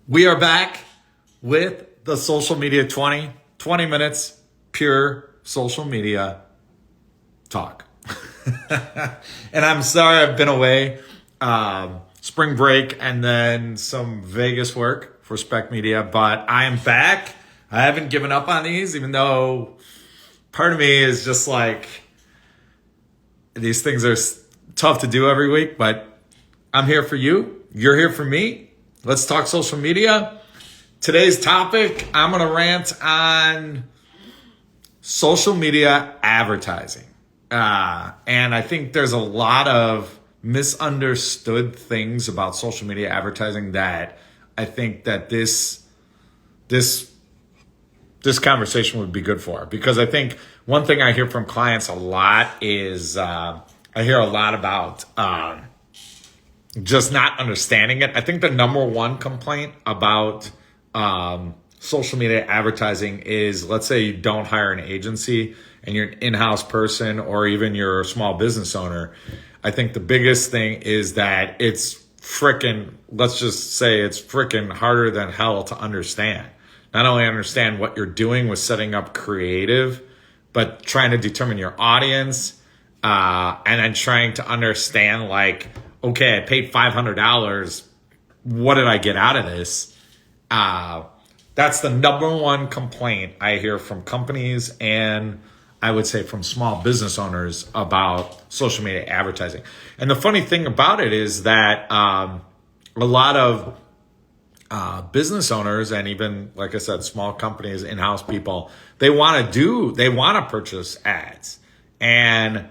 We are back with the Social Media 20 minutes, pure social media talk. And I'm sorry I've been away, spring break and then some Vegas work for Spec Media, but I am back. I haven't given up on these, even though part of me is just like, these things are tough to do every week, but I'm here for you. You're here for me. Let's talk social media. Today's topic, I'm going to rant on social media advertising. And I think there's a lot of misunderstood things about social media advertising that I think that this conversation would be good for. Because I think one thing I hear from clients a lot is I hear a lot about just not understanding it. I think the number one complaint about social media advertising is, let's say you don't hire an agency and you're an in-house person or even you're a small business owner. I think the biggest thing is that it's let's just say it's freaking harder than hell to understand. Not only understand what you're doing with setting up creative, but trying to determine your audience, and then trying to understand, like, okay, I paid $500. What did I get out of this? That's the number one complaint I hear from companies and I would say from small business owners about social media advertising. And the funny thing about it is that a lot of business owners and even, like I said, small companies, in-house people, they want to purchase ads. And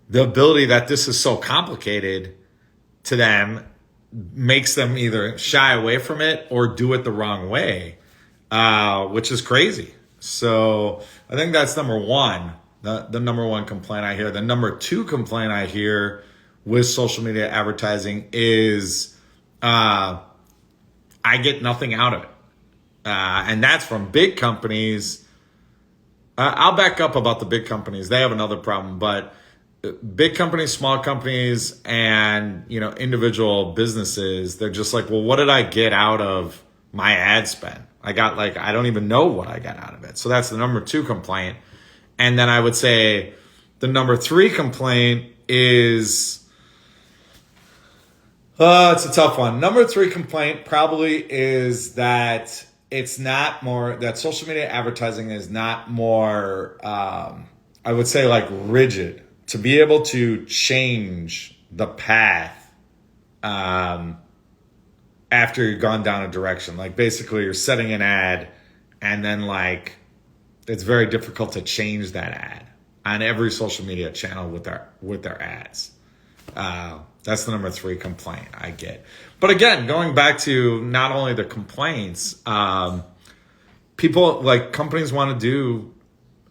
the ability that this is so complicated to them makes them either shy away from it or do it the wrong way, which is crazy. So I think that's number one, the number one complaint I hear. The number two complaint I hear with social media advertising is I get nothing out of it. And that's from big companies. I'll back up about the big companies. They have another problem, but big companies, small companies, and individual businesses, they're just like, well, what did I get out of my ad spend? I don't even know what I got out of it. So that's the number two complaint. And then I would say the number three complaint is, it's a tough one. Number three complaint probably is that that social media advertising is not more, I would say, like, rigid. To be able to change the path after you've gone down a direction. Like, basically you're setting an ad and then, like, it's very difficult to change that ad on every social media channel with their ads. That's the number three complaint I get. But again, going back to not only the complaints, companies want to do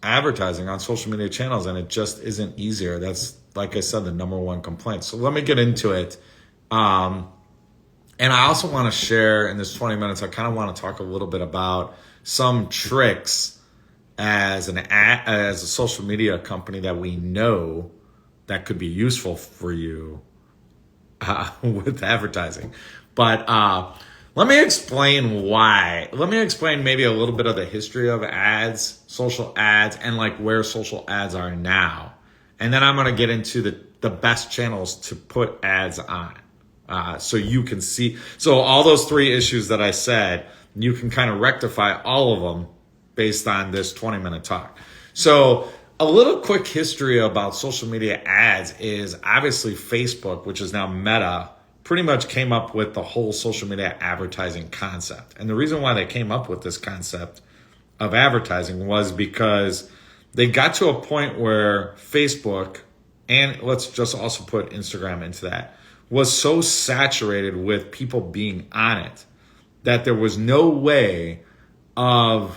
advertising on social media channels and it just isn't easier. That's, like I said, the number one complaint. So let me get into it. And I also want to share in this 20 minutes, I kind of want to talk a little bit about some tricks as a social media company that we know that could be useful for you with advertising. But let me explain why. Let me explain maybe a little bit of the history of ads, social ads, and like where social ads are now. And then I'm going to get into the best channels to put ads on. So you can see. So all those three issues that I said, you can kind of rectify all of them based on this 20-minute talk. So a little quick history about social media ads is obviously Facebook, which is now Meta, pretty much came up with the whole social media advertising concept. And the reason why they came up with this concept of advertising was because they got to a point where Facebook, and let's just also put Instagram into that, was so saturated with people being on it that there was no way of,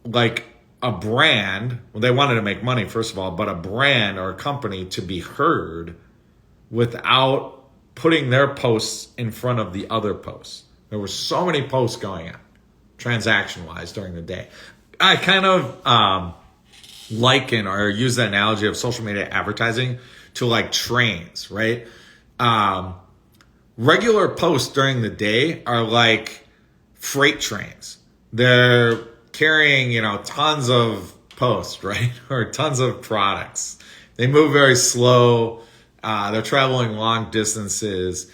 like, a brand, well, they wanted to make money, first of all, but a brand or a company to be heard without putting their posts in front of the other posts. There were so many posts going on, transaction-wise, during the day. I kind of liken or use the analogy of social media advertising to, like, trains, right? Regular posts during the day are like freight trains. They're carrying, tons of posts, right? Or tons of products. They move very slow. They're traveling long distances.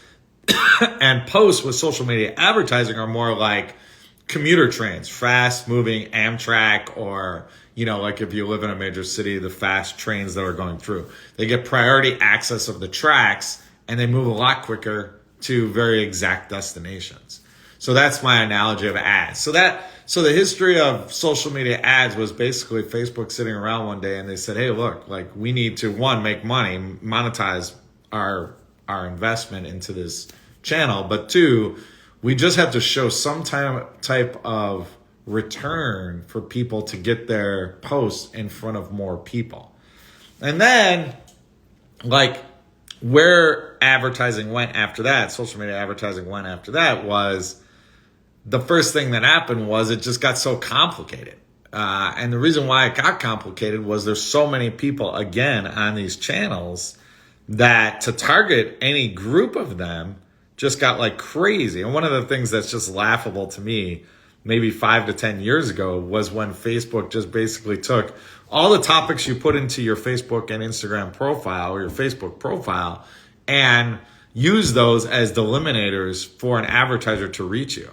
And posts with social media advertising are more like commuter trains, fast moving Amtrak, or, like if you live in a major city, the fast trains that are going through. They get priority access of the tracks and they move a lot quicker to very exact destinations. So that's my analogy of ads. So the history of social media ads was basically Facebook sitting around one day and they said, hey, look, like we need to, one, make money, monetize our investment into this channel, but two, we just have to show some type of return for people to get their posts in front of more people. And then, like, where advertising went after that, social media advertising went after that, was the first thing that happened was it just got so complicated. And the reason why it got complicated was there's so many people, again, on these channels that to target any group of them just got like crazy. And one of the things that's just laughable to me, maybe 5 to 10 years ago, was when Facebook just basically took all the topics you put into your Facebook and Instagram profile or your Facebook profile and used those as delimitators for an advertiser to reach you.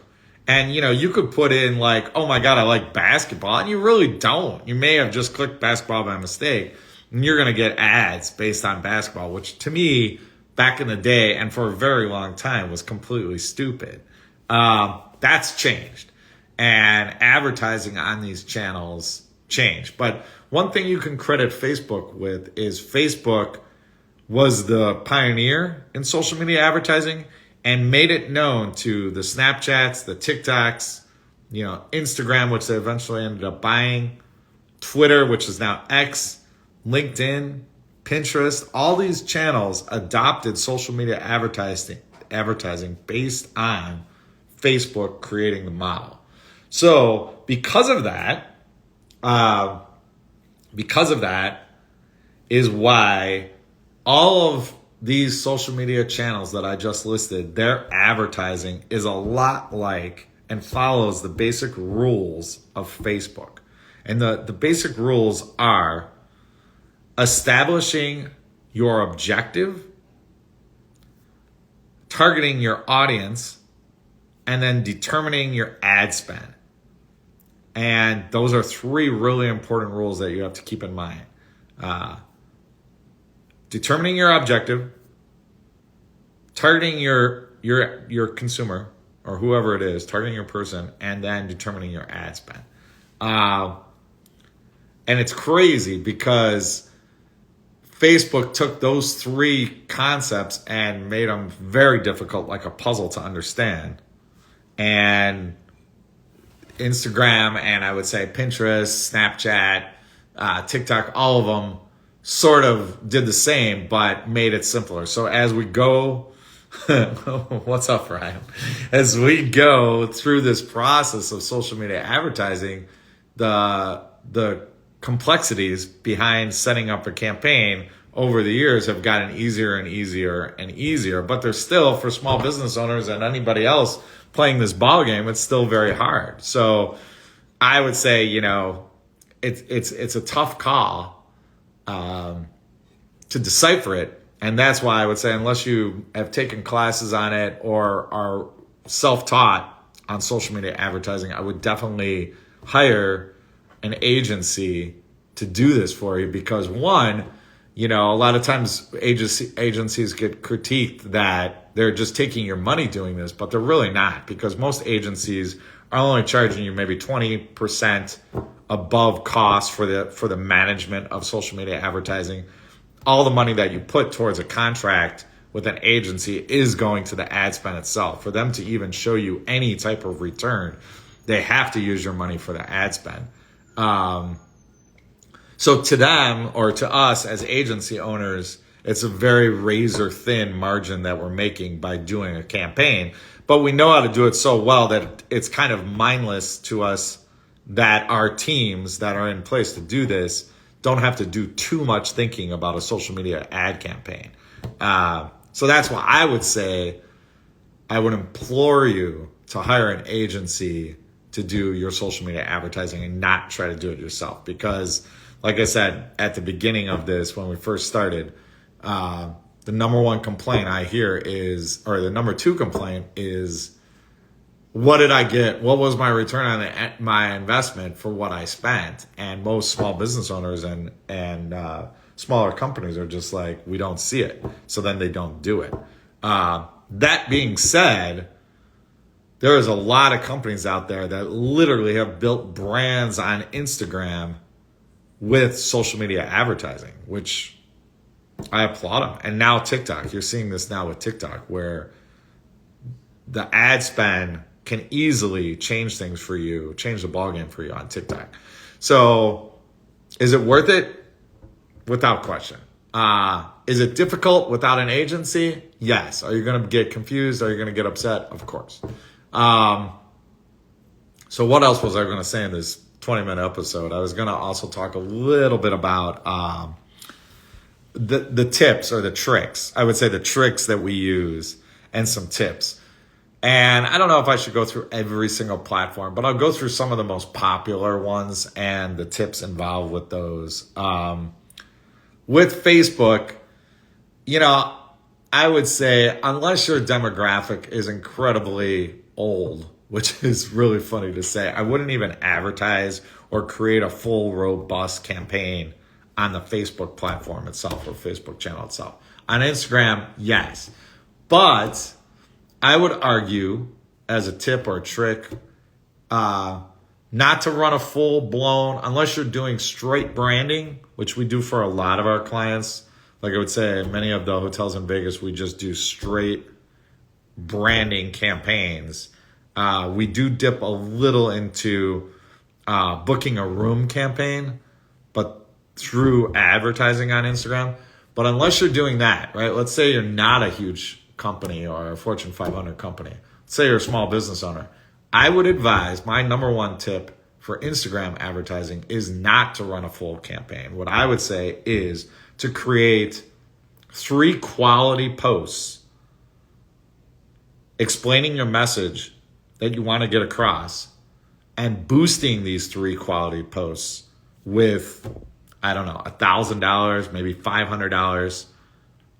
And, you could put in like, oh my God, I like basketball. And you really don't. You may have just clicked basketball by mistake. And you're going to get ads based on basketball, which to me, back in the day and for a very long time, was completely stupid. That's changed. And advertising on these channels changed. But one thing you can credit Facebook with is Facebook was the pioneer in social media advertising and made it known to the Snapchats, the TikToks, Instagram, which they eventually ended up buying, Twitter, which is now X, LinkedIn, Pinterest. All these channels adopted social media advertising based on Facebook creating the model. So because of that is why all of these social media channels that I just listed, their advertising is a lot like and follows the basic rules of Facebook. And the basic rules are establishing your objective, targeting your audience, and then determining your ad spend. And those are 3 really important rules that you have to keep in mind. Determining your objective, targeting your consumer or whoever it is, targeting your person, and then determining your ad spend. And it's crazy because Facebook took those 3 concepts and made them very difficult, like a puzzle to understand. And Instagram and I would say Pinterest, Snapchat, TikTok, all of them sort of did the same, but made it simpler. So as we go, what's up, Ryan? As we go through this process of social media advertising, the complexities behind setting up a campaign over the years have gotten easier and easier and easier, but they're still, for small business owners and anybody else playing this ball game, it's still very hard. So I would say, it's a tough call to decipher it. And that's why I would say, unless you have taken classes on it or are self-taught on social media advertising, I would definitely hire an agency to do this for you. Because one, a lot of times agencies get critiqued that they're just taking your money doing this, but they're really not, because most agencies are only charging you maybe 20% above cost for the management of social media advertising. All the money that you put towards a contract with an agency is going to the ad spend itself. For them to even show you any type of return, they have to use your money for the ad spend. So to them, or to us as agency owners, it's a very razor thin margin that we're making by doing a campaign. But we know how to do it so well that it's kind of mindless to us that our teams that are in place to do this don't have to do too much thinking about a social media ad campaign. So that's why I would say, I would implore you to hire an agency to do your social media advertising and not try to do it yourself. Because, like I said at the beginning of this, when we first started, the number one complaint I hear is, or the number two complaint is, what did I get? What was my return on my investment for what I spent? And most small business owners and smaller companies are just like, we don't see it. So then they don't do it. That being said, there is a lot of companies out there that literally have built brands on Instagram with social media advertising, which I applaud them. And now TikTok, you're seeing this now with TikTok, where the ad spend can easily change things for you, change the ballgame for you on TikTok. So is it worth it? Without question. Is it difficult without an agency? Yes. Are you going to get confused? Are you going to get upset? Of course. So what else was I going to say in this 20-minute episode? I was going to also talk a little bit about the tips or the tricks. I would say the tricks that we use and some tips. And I don't know if I should go through every single platform, but I'll go through some of the most popular ones and the tips involved with those. With Facebook, I would say unless your demographic is incredibly old, which is really funny to say, I wouldn't even advertise or create a full robust campaign on the Facebook platform itself or Facebook channel itself. On Instagram, yes. But I would argue as a tip or a trick, not to run a full-blown, unless you're doing straight branding, which we do for a lot of our clients. Like I would say, many of the hotels in Vegas, we just do straight branding campaigns. We do dip a little into booking a room campaign, but through advertising on Instagram. But unless you're doing that, right? Let's say you're not a huge company or a Fortune 500 company. Let's say you're a small business owner. I would advise, my number one tip for Instagram advertising is not to run a full campaign. What I would say is to create 3 quality posts explaining your message that you want to get across and boosting these 3 quality posts with, I don't know, $1,000, maybe $500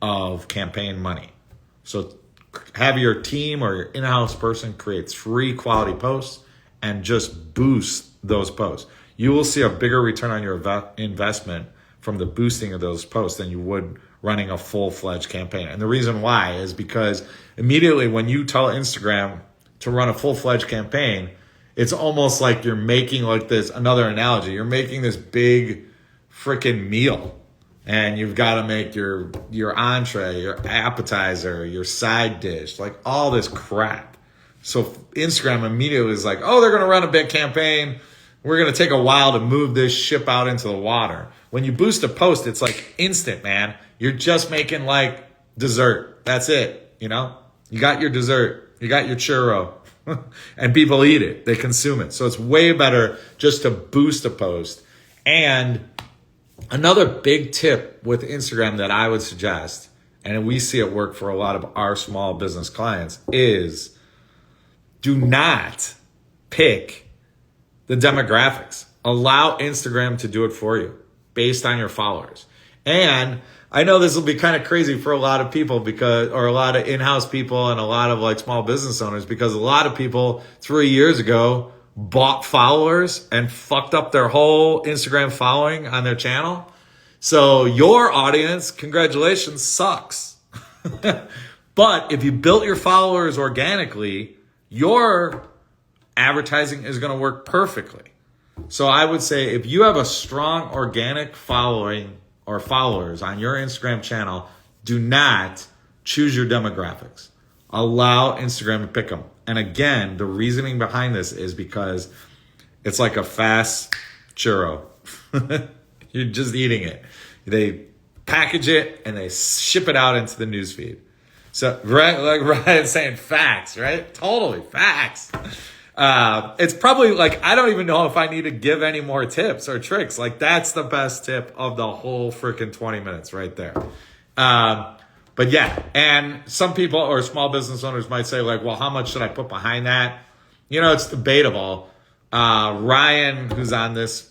of campaign money. So have your team or your in-house person create 3 quality posts and just boost those posts. You will see a bigger return on your investment from the boosting of those posts than you would running a full-fledged campaign. And the reason why is because immediately when you tell Instagram to run a full-fledged campaign, it's almost like you're making like this, another analogy, you're making this big freaking meal. And you've got to make your entree, your appetizer, your side dish, like all this crap. So Instagram immediately is like, oh, they're going to run a big campaign. We're going to take a while to move this ship out into the water. When you boost a post, it's like instant, man. You're just making like dessert. That's it. You got your dessert. You got your churro. And people eat it. They consume it. So it's way better just to boost a post. And another big tip with Instagram that I would suggest, and we see it work for a lot of our small business clients, is do not pick the demographics. Allow Instagram to do it for you based on your followers. And I know this will be kind of crazy for a lot of people or a lot of in-house people and a lot of like small business owners, because a lot of people 3 years ago bought followers and fucked up their whole Instagram following on their channel. So your audience, congratulations, sucks. But if you built your followers organically, your advertising is going to work perfectly. So I would say if you have a strong organic following or followers on your Instagram channel, do not choose your demographics. Allow Instagram to pick them. And again, the reasoning behind this is because it's like a fast churro. You're just eating it. They package it and they ship it out into the newsfeed. So, right, like Ryan's saying, facts, right? Totally, facts. It's probably like, I don't even know if I need to give any more tips or tricks. Like, that's the best tip of the whole freaking 20 minutes right there. But But yeah, and some people or small business owners might say like, well, how much should I put behind that? You know, it's debatable. Ryan, who's on this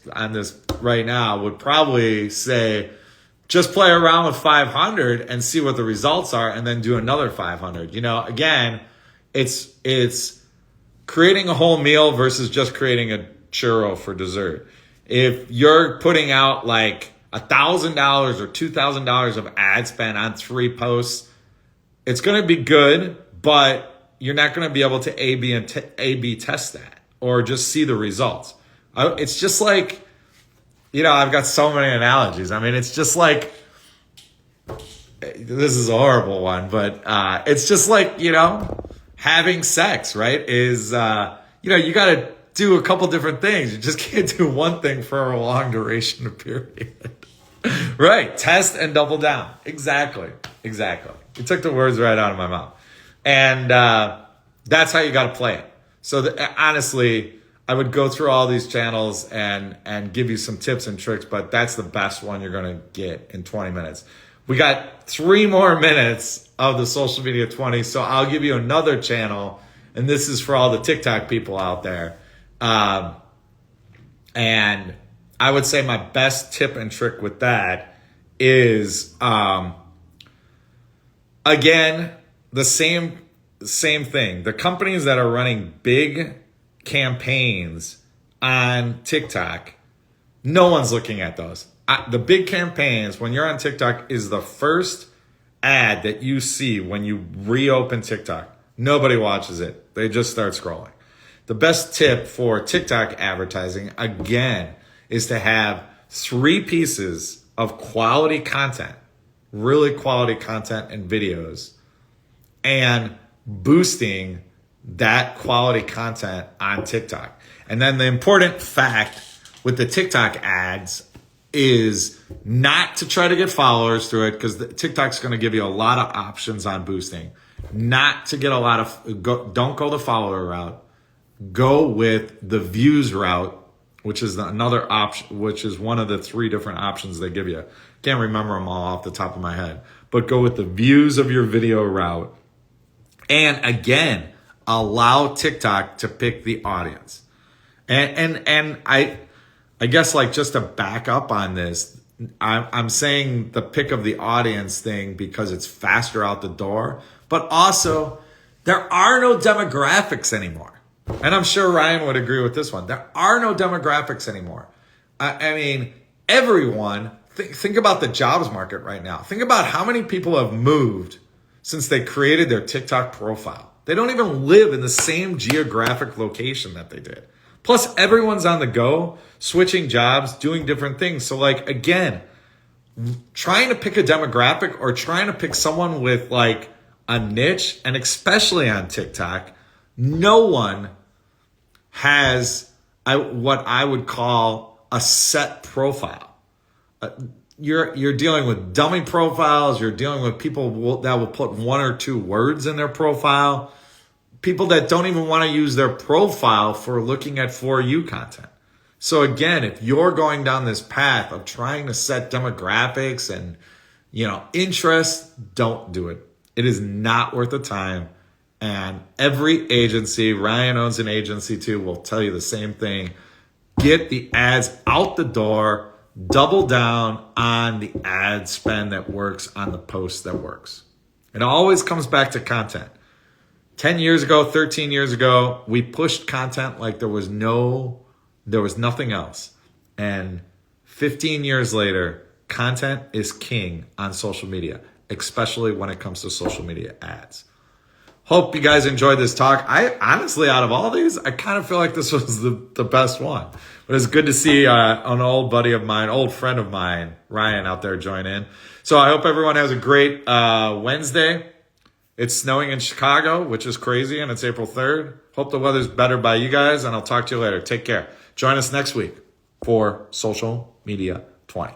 right now, would probably say, just play around with 500 and see what the results are, and then do another 500. You know, again, it's creating a whole meal versus just creating a churro for dessert. If you're putting out like $1,000 or $2,000 of ad spend on 3 posts, it's going to be good, but you're not going to be able to A/B test that or just see the results. It's just like, you know, I've got so many analogies. I mean, it's just like, this is a horrible one, but it's just like, you know, having sex, right? Is, you know, you got to do a couple different things. You just can't do one thing for a long duration of period. Right. Test and double down. Exactly. You took the words right out of my mouth. And that's how you got to play it. So honestly, I would go through all these channels and give you some tips and tricks, but that's the best one you're going to get in 20 minutes. We got 3 more minutes of the Social Media 20, so I'll give you another channel, and this is for all the TikTok people out there. And I would say my best tip and trick with that is, again, the same thing. The companies that are running big campaigns on TikTok, no one's looking at those. The big campaigns, when you're on TikTok, is the first ad that you see when you reopen TikTok. Nobody watches it. They just start scrolling. The best tip for TikTok advertising, again, is to have 3 pieces of quality content, really quality content and videos, and boosting that quality content on TikTok. And then the important fact with the TikTok ads is not to try to get followers through it, because TikTok's going to give you a lot of options on boosting. Not to get a lot of, don't go the follower route. Go with the views route, which is another option, which is one of the 3 different options they give you. Can't remember them all off the top of my head, but go with the views of your video route. And again, allow TikTok to pick the audience. And I guess, like, just to back up on this, I'm saying the pick of the audience thing because it's faster out the door, but also there are no demographics anymore. And I'm sure Ryan would agree with this one. There are no demographics anymore. I mean, everyone, think about the jobs market right now. Think about how many people have moved since they created their TikTok profile. They don't even live in the same geographic location that they did. Plus, everyone's on the go, switching jobs, doing different things. So, like, again, trying to pick a demographic or trying to pick someone with, like, a niche, and especially on TikTok, no one has what I would call a set profile. You're dealing with dummy profiles. You're dealing with people that will put 1 or 2 words in their profile. People that don't even want to use their profile for looking at For You content. So again, if you're going down this path of trying to set demographics and, you know, interests, don't do it. It is not worth the time. And every agency, Ryan owns an agency too, will tell you the same thing. Get the ads out the door. Double down on the ad spend that works on the post that works. It always comes back to content. 10 years ago, 13 years ago, we pushed content like there was nothing else. And 15 years later, content is king on social media, especially when it comes to social media ads. Hope you guys enjoyed this talk. I honestly, out of all these, I kind of feel like this was the best one. But it's good to see an old friend of mine, Ryan, out there join in. So I hope everyone has a great Wednesday. It's snowing in Chicago, which is crazy, and it's April 3rd. Hope the weather's better by you guys, and I'll talk to you later. Take care. Join us next week for Social Media 20.